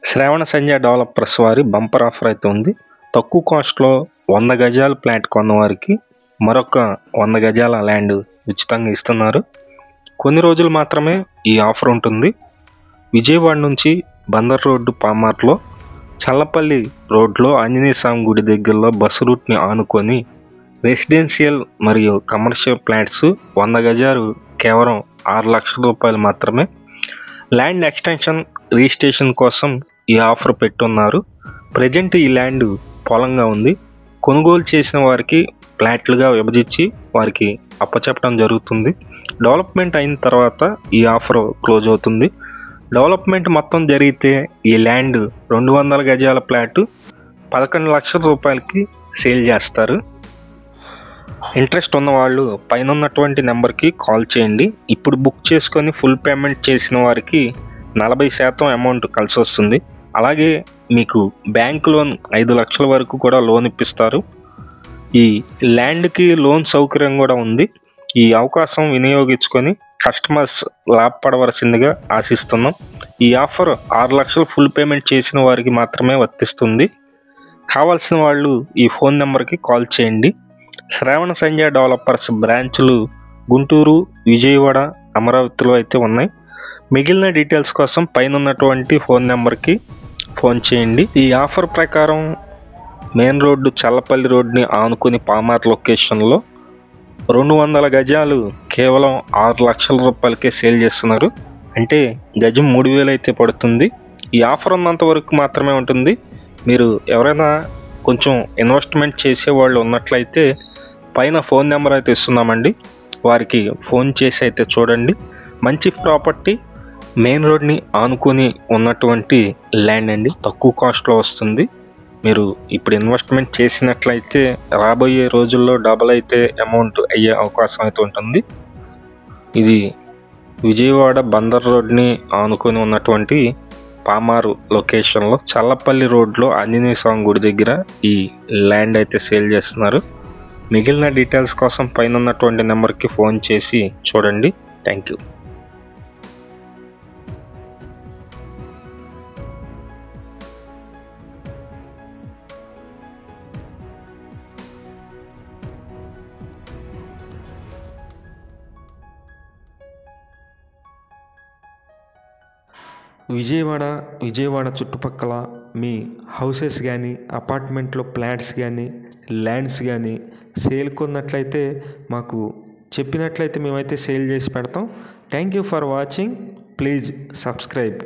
శ్రావణ సంధ్య developers వారి bumper offer అయితే ఉంది. తక్కువ కాస్ట్లో 100 గజాల ప్లాట్ కొన్నవారికి మరొక 100 గజాల ల్యాండ్ ఉచితంగా ఇస్తున్నారు. కొన్ని రోజులు మాత్రమే ఈ ఆఫర్ ఉంటుంది. విజయవాడ నుంచి బందర్ రోడ్డు పామార్లో చల్లపల్లి రోడ్లో ఆంజనేయ స్వామి గుడి దగ్గరలో బస్సు రూట్ని ఆనుకొని రెసిడెన్షియల్ మరియు కమర్షియల్ ఫ్లాట్స్ 100 గజాలు కేవలం 6 లక్షల రూపాయలు మాత్రమే. ల్యాండ్ ఎక్స్టెన్షన్ రిజిస్ట్రేషన్ కోసం ఈ ఆఫర్ పెట్టున్నారు. ప్రజెంట్ ఈ ల్యాండ్ పొలంగా ఉంది. కొనుగోలు చేసిన వారికి ఫ్లాట్లుగా విభజించి వారికి అప్పచెప్పడం జరుగుతుంది. డెవలప్మెంట్ అయిన తర్వాత ఈ ఆఫర్ క్లోజ్ అవుతుంది. డెవలప్మెంట్ మొత్తం జరిగితే ఈ ల్యాండ్ 200 గజాల ఫ్లాట్ 11 లక్షల రూపాయలకి సేల్ చేస్తారు. ఇంట్రెస్ట్ ఉన్న వాళ్ళు పైన ఉన్నటువంటి నెంబర్కి కాల్ చేయండి. ఇప్పుడు బుక్ చేసుకొని ఫుల్ పేమెంట్ చేసిన వారికి 40% అమౌంట్ కలిసి వస్తుంది. అలాగే మీకు బ్యాంక్ లోన్ 5 లక్షల వరకు కూడా లోన్ ఇప్పిస్తారు. ఈ ల్యాండ్కి లోన్ సౌకర్యం కూడా ఉంది. ఈ అవకాశం వినియోగించుకొని కస్టమర్స్ లాభపడవలసిందిగా ఆశిస్తున్నాం. ఈ ఆఫర్ 6 లక్షలు ఫుల్ పేమెంట్ చేసిన వారికి మాత్రమే వర్తిస్తుంది. కావాల్సిన వాళ్ళు ఈ ఫోన్ నెంబర్కి కాల్ చేయండి. శ్రావణ సంధ్య డెవలపర్స్ బ్రాంచ్లు గుంటూరు, విజయవాడ, అమరావతిలో అయితే ఉన్నాయి. మిగిలిన డీటెయిల్స్ కోసం పైన ఉన్నటువంటి ఫోన్ నెంబర్కి ఫోన్ చేయండి. ఈ ఆఫర్ ప్రకారం మెయిన్ రోడ్డు చల్లపల్లి రోడ్ని ఆనుకుని పామార్ లొకేషన్లో 200 గజాలు కేవలం 6 లక్షల రూపాయలకే సేల్ చేస్తున్నారు. అంటే గజం 3000 అయితే పడుతుంది. ఈ ఆఫర్ ఉన్నంత వరకు మాత్రమే ఉంటుంది. మీరు ఎవరైనా కొంచెం ఇన్వెస్ట్మెంట్ చేసేవాళ్ళు ఉన్నట్లయితే పైన ఫోన్ నెంబర్ అయితే ఇస్తున్నామండి. వారికి ఫోన్ చేసి అయితే చూడండి. మంచి ప్రాపర్టీ మెయిన్ రోడ్ని ఆనుకొని ఉన్నటువంటి ల్యాండ్ అండి. తక్కువ కాస్ట్లో వస్తుంది. మీరు ఇప్పుడు ఇన్వెస్ట్మెంట్ చేసినట్లయితే రాబోయే రోజుల్లో డబల్ అయితే అమౌంట్ అయ్యే అవకాశం అయితే ఉంటుంది. ఇది విజయవాడ బందర్ రోడ్ని ఆనుకొని ఉన్నటువంటి పామారు లొకేషన్లో చల్లపల్లి రోడ్లో ఆంజనేయ స్వామి గుడి దగ్గర ఈ ల్యాండ్ అయితే సేల్ చేస్తున్నారు. మిగిలిన డీటెయిల్స్ కోసం పైన ఉన్నటువంటి నెంబర్కి ఫోన్ చేసి చూడండి. Thank you. విజయవాడ చుట్టుపక్కల మీ హౌసెస్ కానీ అపార్ట్మెంట్లో ఫ్లాట్స్ కానీ ల్యాండ్స్ కానీ సేల్ కొన్నట్లయితే మాకు చెప్పినట్లయితే మేమైతే సేల్ చేసి పెడతాం. Thank you for watching. Please subscribe.